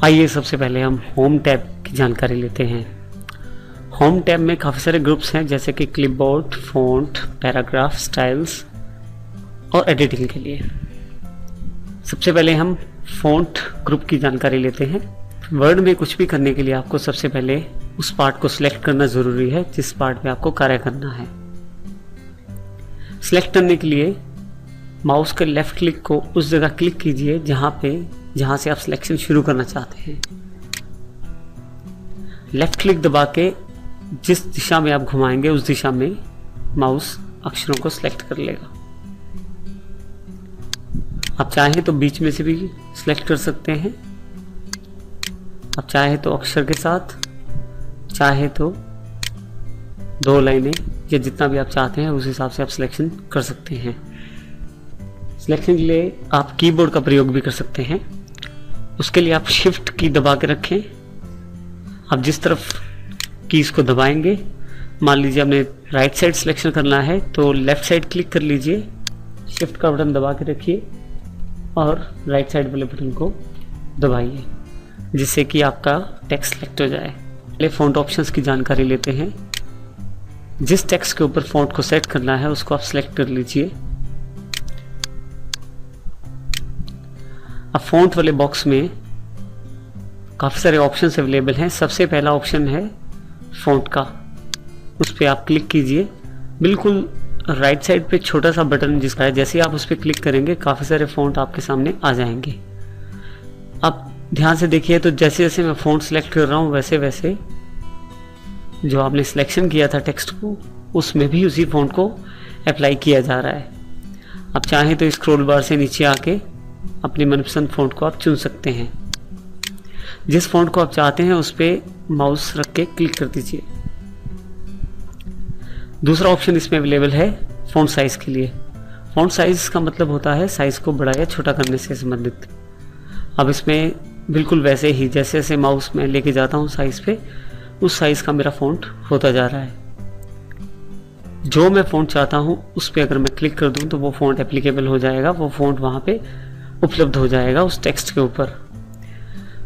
आइए सबसे पहले हम होम टैब की जानकारी लेते हैं। होम टैब में काफ़ी सारे ग्रुप्स हैं जैसे कि क्लिपबोर्ड, फ़ॉन्ट, पैराग्राफ, स्टाइल्स और एडिटिंग के लिए। सबसे पहले हम फ़ॉन्ट ग्रुप की जानकारी लेते हैं। वर्ड में कुछ भी करने के लिए आपको सबसे पहले उस पार्ट को सिलेक्ट करना ज़रूरी है जिस पार्ट में आपको कार्य करना है। सिलेक्ट करने के लिए माउस के लेफ़्ट क्लिक को उस जगह क्लिक कीजिए जहाँ से आप सिलेक्शन शुरू करना चाहते हैं। लेफ़्ट क्लिक दबा के जिस दिशा में आप घुमाएंगे उस दिशा में माउस अक्षरों को सिलेक्ट कर लेगा। आप चाहें तो बीच में से भी सिलेक्ट कर सकते हैं, आप चाहे तो अक्षर के साथ, चाहे तो 2 लाइनें या जितना भी आप चाहते हैं उस हिसाब से आप सिलेक्शन कर सकते हैं। सिलेक्शन के लिए आप कीबोर्ड का प्रयोग भी कर सकते हैं। उसके लिए आप शिफ्ट की दबा के रखें। आप जिस तरफ कीज़ को दबाएंगे, मान लीजिए आपने राइट साइड सिलेक्शन करना है तो लेफ़्ट साइड क्लिक कर लीजिए, शिफ्ट का बटन दबा के रखिए और राइट साइड वाले बटन को दबाइए जिससे कि आपका टेक्स्ट सिलेक्ट हो जाए। पहले फ़ॉन्ट ऑप्शंस की जानकारी लेते हैं। जिस टेक्स्ट के ऊपर फ़ॉन्ट को सेट करना है उसको आप सिलेक्ट कर लीजिए। अब फ़ॉन्ट वाले बॉक्स में काफ़ी सारे ऑप्शंस अवेलेबल हैं। सबसे पहला ऑप्शन है फ़ॉन्ट का, उस पर आप क्लिक कीजिए। बिल्कुल राइट साइड पे छोटा सा बटन जिसका है, जैसे ही आप उस पर क्लिक करेंगे काफ़ी सारे फ़ॉन्ट आपके सामने आ जाएंगे। आप ध्यान से देखिए तो जैसे जैसे मैं फ़ॉन्ट सेलेक्ट कर रहा हूँ वैसे वैसे जो आपने सिलेक्शन किया था टेक्स्ट को उसमें भी उसी फ़ॉन्ट को अप्लाई किया जा रहा है। आप चाहें तो स्क्रॉल बार से नीचे आके अपनी मनपसंद फ़ॉन्ट को आप चुन सकते हैं। जिस फ़ॉन्ट को आप चाहते हैं उस पर माउस रख के क्लिक कर दीजिए। दूसरा ऑप्शन इसमें अवेलेबल है फ़ॉन्ट साइज़ के लिए। फ़ॉन्ट साइज़ का मतलब होता है साइज़ को बड़ा या छोटा करने से संबंधित। अब इसमें बिल्कुल वैसे ही जैसे जैसे माउस में लेके जाता हूँ साइज़ पे, उस साइज़ का मेरा फ़ॉन्ट होता जा रहा है। जो मैं फ़ॉन्ट चाहता हूँ उस पर अगर मैं क्लिक कर दूँ तो वो फ़ॉन्ट एप्लीकेबल हो जाएगा, वो फ़ॉन्ट वहाँ पे उपलब्ध हो जाएगा उस टेक्स्ट के ऊपर।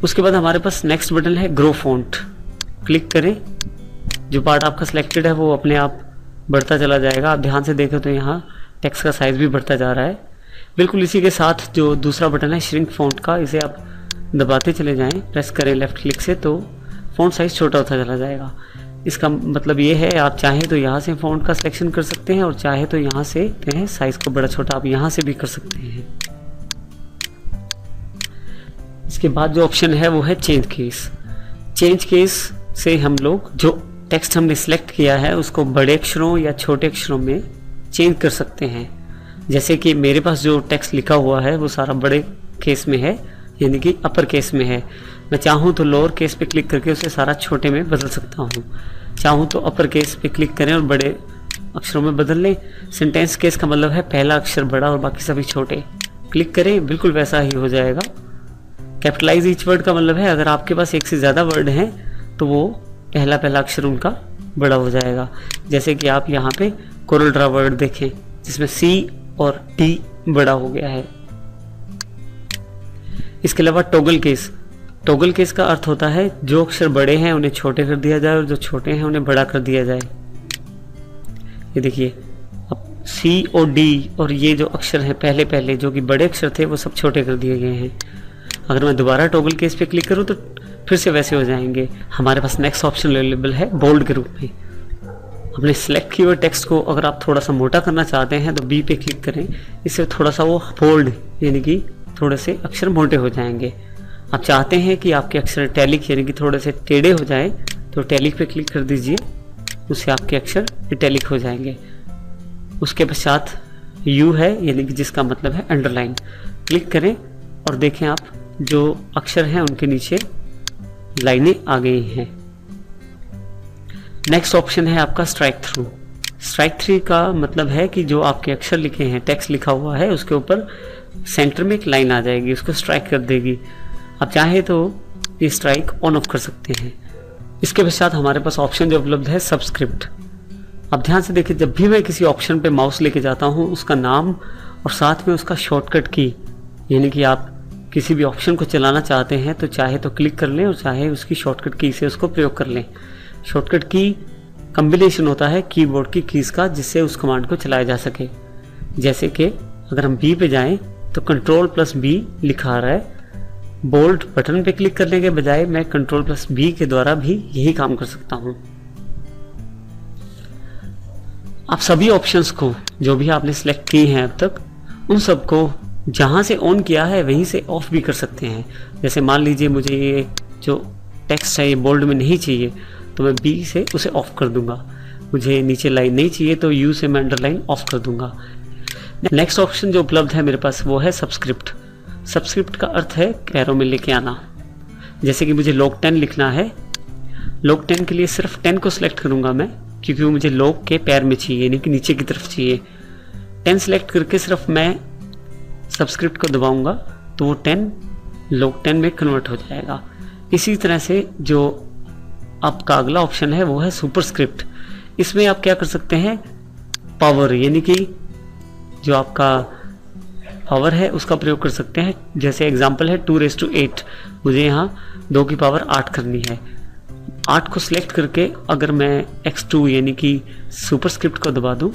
उसके बाद हमारे पास नेक्स्ट बटन है ग्रो फ़ॉन्ट। क्लिक करें, जो पार्ट आपका सिलेक्टेड है वो अपने आप बढ़ता चला जाएगा। आप ध्यान से देखें तो यहाँ टेक्स्ट का साइज़ भी बढ़ता जा रहा है। बिल्कुल इसी के साथ जो दूसरा बटन है श्रिंक फ़ॉन्ट का, इसे आप दबाते चले जाएं, प्रेस करें लेफ़्ट क्लिक से तो फ़ॉन्ट साइज़ छोटा होता चला जाएगा। इसका मतलब ये है आप चाहें तो यहाँ से फ़ॉन्ट का सिलेक्शन कर सकते हैं और चाहे तो यहाँ से साइज़ को बड़ा छोटा आप यहाँ से भी कर सकते हैं। इसके बाद जो ऑप्शन है वो है चेंज केस। चेंज केस से हम लोग जो टेक्स्ट हमने सिलेक्ट किया है उसको बड़े अक्षरों या छोटे अक्षरों में चेंज कर सकते हैं। जैसे कि मेरे पास जो टेक्स्ट लिखा हुआ है वो सारा बड़े केस में है, यानी कि अपर केस में है। मैं चाहूँ तो लोअर केस पे क्लिक करके उसे सारा छोटे में बदल सकता हूँ, चाहूँ तो अपर केस पे क्लिक करें और बड़े अक्षरों में बदल लें। सेंटेंस केस का मतलब है पहला अक्षर बड़ा और बाकी सभी छोटे। क्लिक करें, बिल्कुल वैसा ही हो जाएगा। कैपिटलाइज ईच वर्ड का मतलब है अगर आपके पास एक से ज़्यादा वर्ड हैं तो वो पहला अक्षर उनका बड़ा हो जाएगा। जैसे कि आप यहाँ पे कोरल ड्रा वर्ड देखें जिसमें C और D बड़ा हो गया है। इसके अलावा टॉगल केस। टॉगल केस का अर्थ होता है जो अक्षर बड़े हैं उन्हें छोटे कर दिया जाए और जो छोटे हैं उन्हें बड़ा कर दिया जाए। ये देखिए अब C और D और ये जो अक्षर हैं पहले जो कि बड़े अक्षर थे वो सब छोटे कर दिए गए हैं। अगर मैं दोबारा टॉगल केस पे क्लिक करूँ तो फिर से वैसे हो जाएंगे। हमारे पास नेक्स्ट ऑप्शन अवेलेबल है बोल्ड के रूप में। अपने सेलेक्ट किए हुए टेक्स्ट को अगर आप थोड़ा सा मोटा करना चाहते हैं तो B पे क्लिक करें, इससे थोड़ा सा वो बोल्ड यानी कि थोड़े से अक्षर मोटे हो जाएंगे। आप चाहते हैं कि आपके अक्षर इटैलिक यानी कि थोड़े से टेढ़े हो जाए तो इटैलिक पे क्लिक कर दीजिए, उससे आपके अक्षर इटैलिक हो जाएंगे। उसके पश्चात U है यानी कि जिसका मतलब है अंडरलाइन। क्लिक करें और देखें आप जो अक्षर हैं उनके नीचे लाइनें आ गई हैं। नेक्स्ट ऑप्शन है आपका स्ट्राइक थ्रू। स्ट्राइक थ्रू का मतलब है कि जो आपके अक्षर लिखे हैं, टेक्स्ट लिखा हुआ है, उसके ऊपर सेंटर में एक लाइन आ जाएगी, उसको स्ट्राइक कर देगी। आप चाहे तो ये स्ट्राइक ऑन ऑफ कर सकते हैं। इसके पश्चात हमारे पास ऑप्शन जो उपलब्ध है सबस्क्रिप्ट। आप ध्यान से देखिए, जब भी मैं किसी ऑप्शन पे माउस लेके जाता हूँ उसका नाम और साथ में उसका शॉर्टकट की यानी कि आप किसी भी ऑप्शन को चलाना चाहते हैं तो चाहे तो क्लिक कर लें और चाहे उसकी शॉर्टकट की से उसको प्रयोग कर लें। शॉर्टकट की कम्बिनेशन होता है कीबोर्ड की कीज़ का, जिससे उस कमांड को चलाया जा सके। जैसे कि अगर हम बी पे जाएं तो Ctrl+B लिखा आ रहा है। बोल्ड बटन पे क्लिक करने के बजाय मैं Ctrl+B के द्वारा भी यही काम कर सकता हूं। आप सभी ऑप्शंस को जो भी आपने सिलेक्ट किए हैं अब तक, उन सबको जहां से ऑन किया है वहीं से ऑफ भी कर सकते हैं। जैसे मान लीजिए मुझे ये जो टेक्स्ट है ये बोल्ड में नहीं चाहिए तो मैं बी से उसे ऑफ कर दूंगा। मुझे नीचे लाइन नहीं चाहिए तो यू से मैं अंडरलाइन ऑफ कर दूंगा। नेक्स्ट ऑप्शन जो उपलब्ध है मेरे पास वो है सबस्क्रिप्ट। सबस्क्रिप्ट का अर्थ है कैरों में लेके आना। जैसे कि मुझे log 10 लिखना है, log 10 के लिए सिर्फ 10 को सिलेक्ट करूंगा मैं, क्योंकि वो मुझे log के पैर में चाहिए, यानी कि नीचे की तरफ चाहिए। 10 सिलेक्ट करके सिर्फ मैं सबस्क्रिप्ट को दबाऊंगा तो वो 10 log 10 में कन्वर्ट हो जाएगा। इसी तरह से जो आपका अगला ऑप्शन है वो है सुपरस्क्रिप्ट। इसमें आप क्या कर सकते हैं, पावर, यानी कि जो आपका पावर है उसका प्रयोग कर सकते हैं। जैसे एग्जांपल है 2:8, मुझे यहाँ 2 की पावर 8 करनी है। 8 को सिलेक्ट करके अगर मैं x2 यानी कि सुपरस्क्रिप्ट को दबा दूं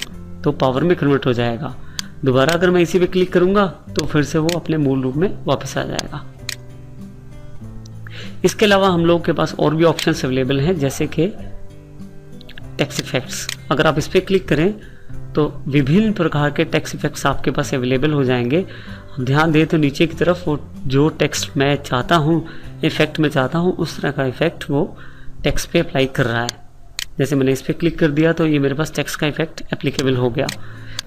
तो पावर में कन्वर्ट हो जाएगा। दोबारा अगर मैं इसी पे क्लिक करूंगा तो फिर से वो अपने मूल रूप में वापस आ जाएगा। इसके अलावा हम लोगों के पास और भी ऑप्शंस अवेलेबल हैं, जैसे कि टेक्स्ट इफेक्ट्स। अगर आप इस पे क्लिक करें तो विभिन्न प्रकार के टेक्स्ट इफेक्ट्स आपके पास अवेलेबल हो जाएंगे। अब ध्यान दें तो नीचे की तरफ वो जो टेक्स्ट मैं चाहता हूँ, इफेक्ट में चाहता हूँ, उस तरह का इफेक्ट वो टेक्स्ट पे अप्लाई कर रहा है। जैसे मैंने इस पर क्लिक कर दिया तो ये मेरे पास टेक्स्ट का इफेक्ट एप्लीकेबल हो गया।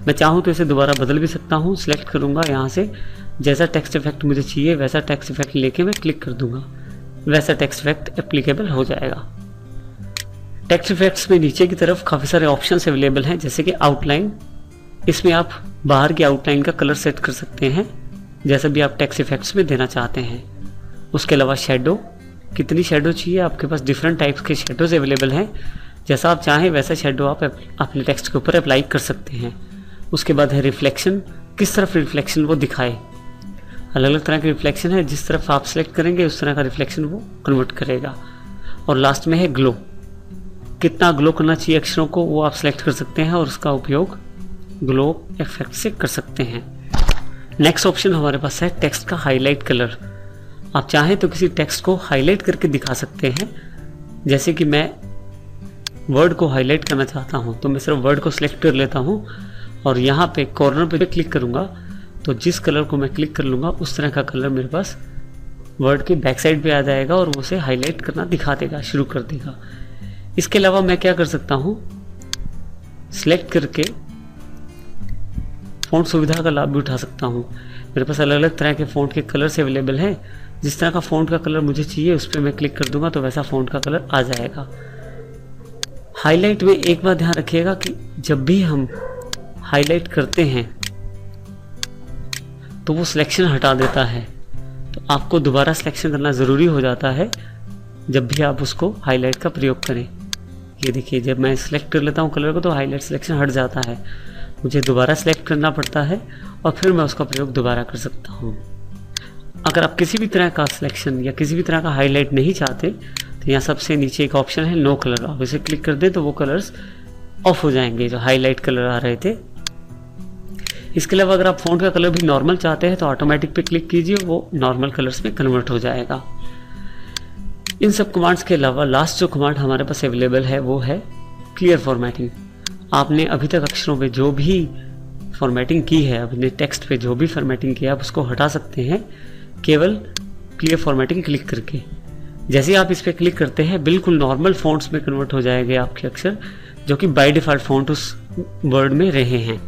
मैं चाहूँ तो इसे दोबारा बदल भी सकता हूँ। सिलेक्ट करूँगा यहाँ से, जैसा टेक्स्ट इफेक्ट मुझे चाहिए वैसा टेक्स्ट इफेक्ट लेके मैं क्लिक कर दूंगा, वैसा टेक्स्ट इफेक्ट एप्लीकेबल हो जाएगा। टेक्स्ट इफेक्ट्स में नीचे की तरफ काफ़ी सारे ऑप्शंस अवेलेबल हैं, जैसे कि आउटलाइन। इसमें आप बाहर की आउटलाइन का कलर सेट कर सकते हैं जैसा भी आप टेक्स्ट इफेक्ट्स में देना चाहते हैं। उसके अलावा शेडो, कितनी शेडो चाहिए, आपके पास डिफरेंट टाइप्स के शेडोज अवेलेबल हैं। जैसा आप चाहें वैसा शेडो आप अपने टेक्स्ट के ऊपर अप्लाई कर सकते हैं। उसके बाद है रिफ्लेक्शन, किस तरफ रिफ्लेक्शन वो दिखाए। अलग अलग तरह के रिफ्लेक्शन है, जिस तरफ आप सिलेक्ट करेंगे उस तरह का रिफ्लेक्शन वो कन्वर्ट करेगा। और लास्ट में है ग्लो, कितना ग्लो करना चाहिए अक्षरों को वो आप सिलेक्ट कर सकते हैं और उसका उपयोग ग्लो इफेक्ट से कर सकते हैं। नेक्स्ट ऑप्शन हमारे पास है टेक्स्ट का हाईलाइट कलर। आप चाहें तो किसी टेक्स्ट को हाईलाइट करके दिखा सकते हैं। जैसे कि मैं वर्ड को हाईलाइट करना चाहता हूं तो मैं सिर्फ वर्ड को सिलेक्ट कर लेता हूं और यहाँ पे कॉर्नर पे क्लिक करूंगा तो जिस कलर को मैं क्लिक कर लूँगा उस तरह का कलर मेरे पास वर्ड की बैक साइड पे आ जाएगा और उसे हाईलाइट करना दिखा देगा, शुरू कर देगा। इसके अलावा मैं क्या कर सकता हूँ, सिलेक्ट करके फ़ॉन्ट सुविधा का लाभ भी उठा सकता हूँ। मेरे पास अलग अलग तरह के फ़ॉन्ट के कलर्स अवेलेबल हैं। जिस तरह का फ़ॉन्ट का कलर मुझे चाहिए उस पर मैं क्लिक कर दूंगा तो वैसा फ़ॉन्ट का कलर आ जाएगा। हाईलाइट में एक बात ध्यान रखिएगा कि जब भी हम हाईलाइट करते हैं तो वो सिलेक्शन हटा देता है, तो आपको दोबारा सिलेक्शन करना ज़रूरी हो जाता है जब भी आप उसको हाईलाइट का प्रयोग करें। ये देखिए, जब मैं सिलेक्ट कर लेता हूँ कलर को तो हाईलाइट सिलेक्शन हट जाता है, मुझे दोबारा सिलेक्ट करना पड़ता है और फिर मैं उसका प्रयोग दोबारा कर सकता हूँ। अगर आप किसी भी तरह का सिलेक्शन या किसी भी तरह का हाईलाइट नहीं चाहते तो यहाँ सबसे नीचे एक ऑप्शन है नो कलर, आप इसे क्लिक कर दें तो वो कलर्स ऑफ हो जाएंगे जो हाईलाइट कलर आ रहे थे। इसके अलावा अगर आप फ़ॉन्ट का कलर भी नॉर्मल चाहते हैं तो ऑटोमेटिक पे क्लिक कीजिए, वो नॉर्मल कलर्स में कन्वर्ट हो जाएगा। इन सब कमांड्स के अलावा लास्ट जो कमांड हमारे पास अवेलेबल है वो है क्लियर फॉर्मेटिंग। आपने अभी तक अक्षरों पे जो भी फॉर्मेटिंग की है, अपने टेक्स्ट पे जो भी फॉर्मेटिंग की है, आप उसको हटा सकते हैं केवल क्लियर फॉर्मेटिंग क्लिक करके। जैसे आप इस पर क्लिक करते हैं बिल्कुल नॉर्मल फ़ॉन्ट्स में कन्वर्ट हो जाएंगे आपके अक्षर, जो कि बाय डिफ़ॉल्ट फ़ॉन्ट उस वर्ड में रहे हैं।